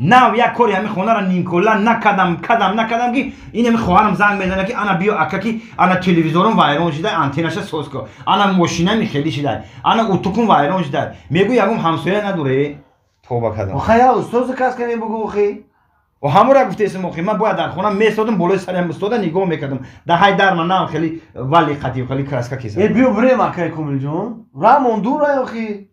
نه یک کاری همین خونه را نیم کلا نکردم که این همین خواهرم زنگ میزنه که انا بیا اکا که انا تلویزیونم وایران شده انتناش سوز کو انا ماشینم میخلی شده انا اتوکم وایران شده میگو یگم همسایه نداره توبه کردم آخه یا استاد کس کنی بگو آخه و همون را گفته اسم آخه من باید در خونه میستادم بالای سرم استاد نگاه میکردم ده های در من نه خیلی ولی خطی خیلی کراسکا کیسه ای بیو بریم اکای کامل جون رامون دور آخه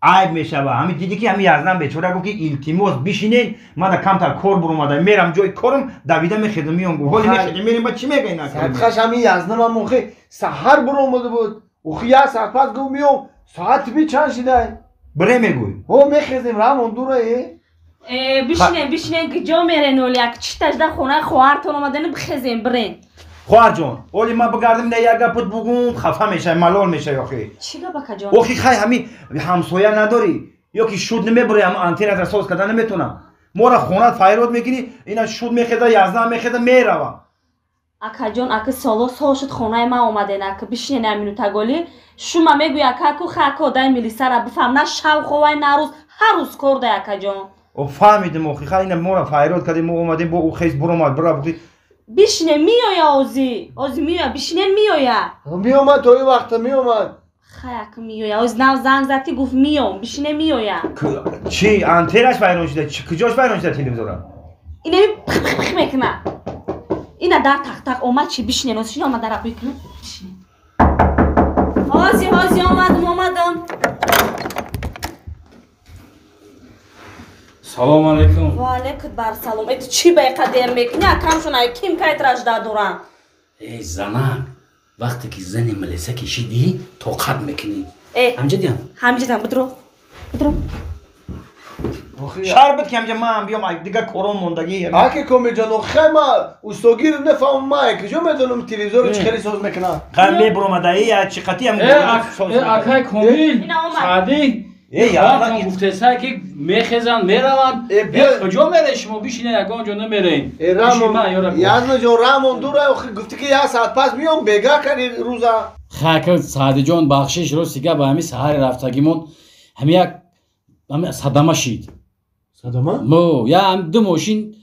عیب میشه با همین دیدی که همین یزدان بیچاره گفت که التماس بشینین من دا کمتر کار برم اومدم میرم جای کارم دویده میخیدم میام گفت ولی میخیدم میریم با چی میگه اینا صدقش همین یزدان من موقع سحر برو اومده بود اوخی یا ساعت پس گفت میام ساعت بی چند شده بره میگوی او میخیزیم رامون دوره بشینین که جا میرین ولی یک چی تجده خونه خواهرتون اومدن بخیزیم برین خواهر جان ولی من بگردم نه یک گپت بگم خفه میشه ملال میشه آخه چی گپا جان آخه خیلی همین همسایه نداری یا که شود نمیبره هم آنتن را ساز کردن نمیتونم ما را خونه فایرود میگیری اینا شود میخیده یزدان میخیده میروه اکا جان اکا سالو سال شد خونه ما اومدن اکا بشینین امینو تگولی شما میگوی اکا کو خاکو دای میلیسا را بفهم نه شو خواه نه روز هر روز کرده اکا جان او فهمیدم آخه خیلی اینا ما را فایرود کردیم ما اومدیم با او خیز برام برا بگی بشینه میویا اوزی میویا بشینه میویا میومد توی وقت میومد خیلی میویا اوز نو زنگ زدی گفت میام بشینه میویا چی آنتنش فایرون شده کجاش فایرون شده تلویزیون اینا پخ میکنه اینا در تخت اومد چی بشینه نوشین اومد در بکنه بشینه هازی اومدم سلام علیکم و علیکم بر سلام ایت چی به قدم میکنی اکرمشون ای کیم کایت رجده دورن ای زنک وقتی که زن ملیسه کشیدی طاقت میکنی همجدیم بدرو شربت که همجا من بیام دیگه کارم موندگی اکه کامل جان آخه ما استاگیر نفهم ما کجا میدونم تلویزیون چی خیلی ساز میکنه خیلی برام دایی چی خطی هم اکای کامل سعدی یا گفته سر که میخزن میروند کجا میره شما بشینه اگه آنجا نمیرین یزن جان رامون دوره گفتی که یک ساعت پس میام بگاه کنی روزا خاک سعدی جان بخشش رو سیگه به همین سهر رفتگیمون همین صدمه شید صدمه؟ یا هم دو ماشین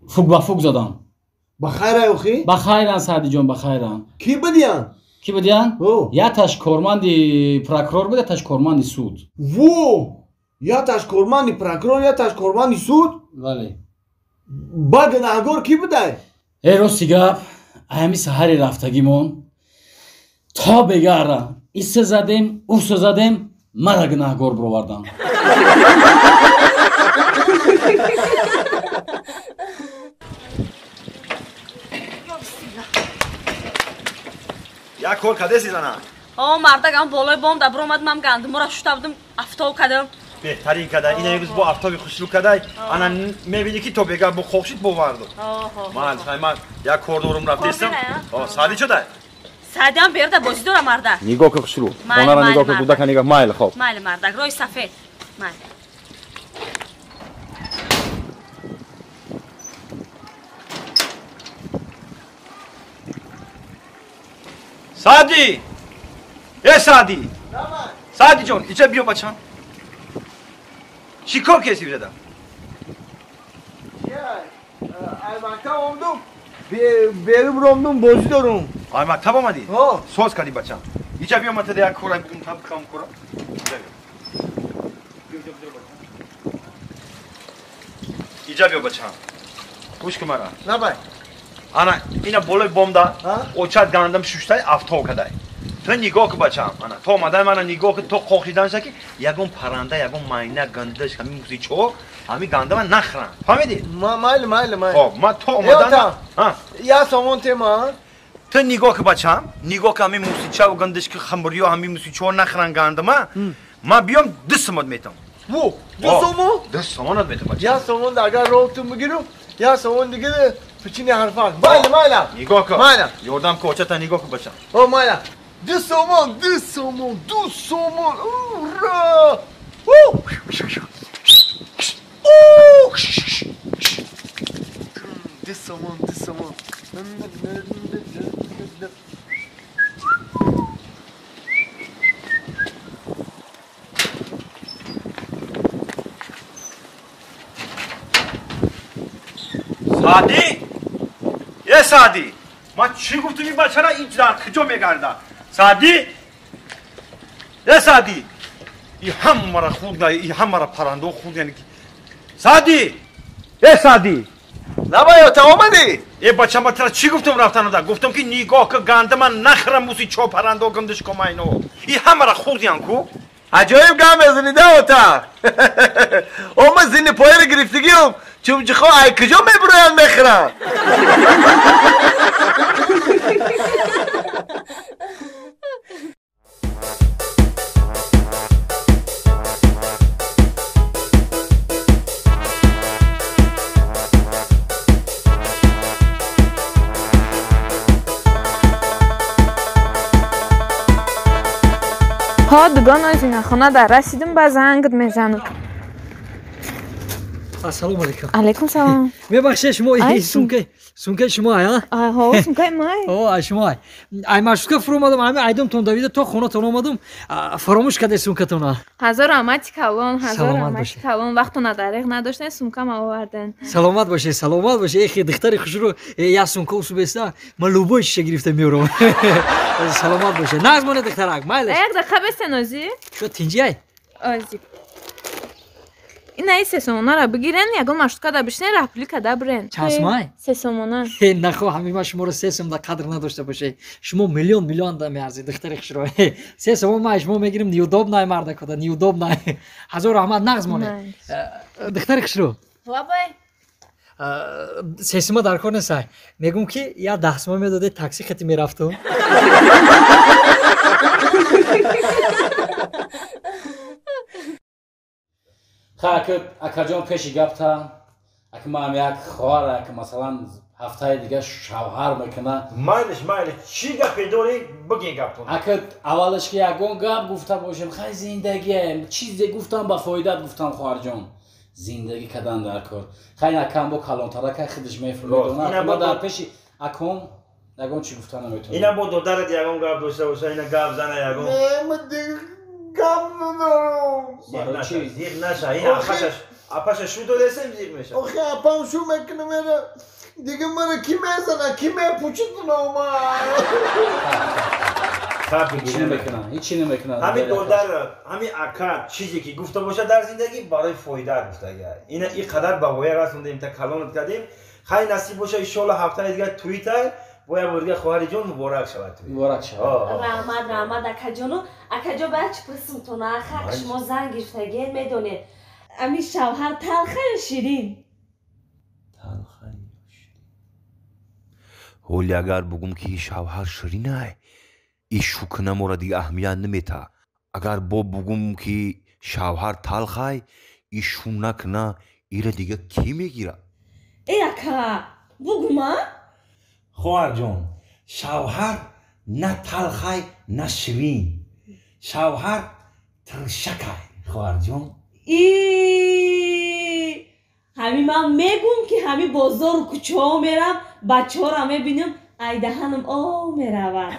فوق به فوق زدن بخیره اوخی؟ بخیرن سعدی جان بخیرن کی بدیان؟ کی بدیان؟ یا تاش کارمندی پروکرور بوده تاش کارمندی سود یا تاش کارمندی پروکرور یا تاش کارمندی سود؟ بله با گناهگار کی بوده؟ ای راستی گپ همین سهر رفتگیمون تا بگردم ایسه زدیم اوسه زدیم مرا گناهگار بروردن یک کار کده سیزنه مردگم بالای بام دبر اومد من گندم را شوته بودم افتاو کردم بهترین کده این امروز با افتابی خوشلو کده انا میبینی که تو بگه با خوشید بواردو من یک کار دورم رفتیستم سادی شده سادی هم برده بازی داره مرده نگاه که خوشلو اونا را نگاه که دوده که نگاه مایل خوب مایل مردک روی سفید مایل سادی سادی سادی جون اینجا بیا بچم چی کار کسی بیردم مکتب آمدم بریم رومدم بازی دارم مکتب آمدی؟ سوز کردی بچم اینجا بیا من تده یک کارم بکنم کم کارم اینجا بیا بچم گوش که مرا نه بای انا اینا بالای بام دا اوچت گندم شوشتای افتاو کدای تو نگاه که بچم انا تو اومدای من نگاه که تو خوخیدن شکی یگون پرنده یگون ماینه گندش همین موزی چو همین گنده من نخرم فهمیدی مایل خب من تو اومدن یا سامان تیما تو نگاه که بچم نگاه که همین موزی چو گندش که خمبریا همین موزی چو نخرن گنده من بیام دستمت میتم دو سامانت میتم بچم یا سامان اگر روتون بگیرم یا سامان دیگه پچینی حرفان مایل نگاه که یادم که اوچتا نگاه که بچم مایل دو سامان را دو سامان سعدی یه سعدی ما چی گفتم این بچه را این در کجا میگرده سعدی یه سعدی این هم مرا خود نه این هم مرا پرنده خود یعنی سعدی یه سعدی نبایا تا آمدی یه بچه ما ترا چی گفتم رفتن ده گفتم که نگاه که گنده من نخرم موسی چو پرنده گندش کما اینو این هم مرا خود یعنی کو عجایب گم ازنی ده تا اما زین پای رو گرفتگیم چون جخوا ای کجا میبروین میخرم پادگان از این خانه در رسیدم به زنگ میزنم. السلام علیکم. علیکم سلام. میبخشید شما این سونکه شما ها؟ ها سونکه مای. اوه شما. ای مشکل فرو اومدم همه ایدم تون دویده تا خونه تون اومدم فراموش کرده سونکتون. هزار رحمت کلان وقتون دریغ نداشتن سونکم آوردن. سلامت باشه ای دختر خوش رو یا سونکه اوسو بسته من لوبوش گرفته میورم. سلامت باشه. نازمونه دخترک مایل. یک دقیقه بسنازی. شو تینجی آزی. این ای سه سومونه را بگیرن یگان مشتکا دا بشنه رپلی که دا برن چند سومای؟ سه سومونه نخوا همه شما رو سه سوم دا قدر نداشته باشه شما میلیون دا میارزی دختر خوش رو سه سوم ما شما میگیریم نیودوب نای مرده کده نیودوب نای هزار رحمت نغز مونه دختر خوش رو بابای سه سوم در کار نسای میگم که یا 10 سوم میداده تاکسی خطی میرفتم خاک اکاجان پیشی گفته اگه ما هم یک خواهر که مثلا هفته دیگه شوهر میکنه مایلش چی گپی داری بگین گپتون اگه اولش که یکون گپ گفته باشم خیلی زندگی چیزی گفتم با فایدت گفتم خواهر جان زندگی کردن در کار خیلی اکم با کلانتره که خودش میفهمه ما در پیشی اکم یکون چی گفتن نمیتونه اینا با دخترت یکون گپ داشته باشه اینا گپ زنه یکون من دیگه گم ندارم زیر نشه این اپشش شو داره سم زیر میشه آخه اپام شو میکنه میره دیگه مرا کی میزنه کی میپوچتونه اوما هیچی نمیکنه همین دختر همین اکا چیزی که گفته باشه در زندگی برای فایده گفته اینا این قدر با وای رسوندیم تا کلانت کردیم خیلی نصیب باشه ان شاء الله هفته دیگه توییتر باید ورگه خواهر جون مبارک شود رحمت اکا باید چی پرسیم آخه شما زن گرفتگی میدونید امی شوهر تلخه شیرین ولی اگر بگم که شوهر شیرینه این شوکنه مورا دیگه اهمیت نمیته اگر بگم که شوهر تلخه این شونک نه ایره دیگه کی میگیره ای اکا بگو ما خواهر جون شوهر نه تلخه نه شیرین شوهر ترشکه خواهر جون همین من میگم که همین بازار و کوچه ها میرم بچه ها را میبینم ای دهنم میروم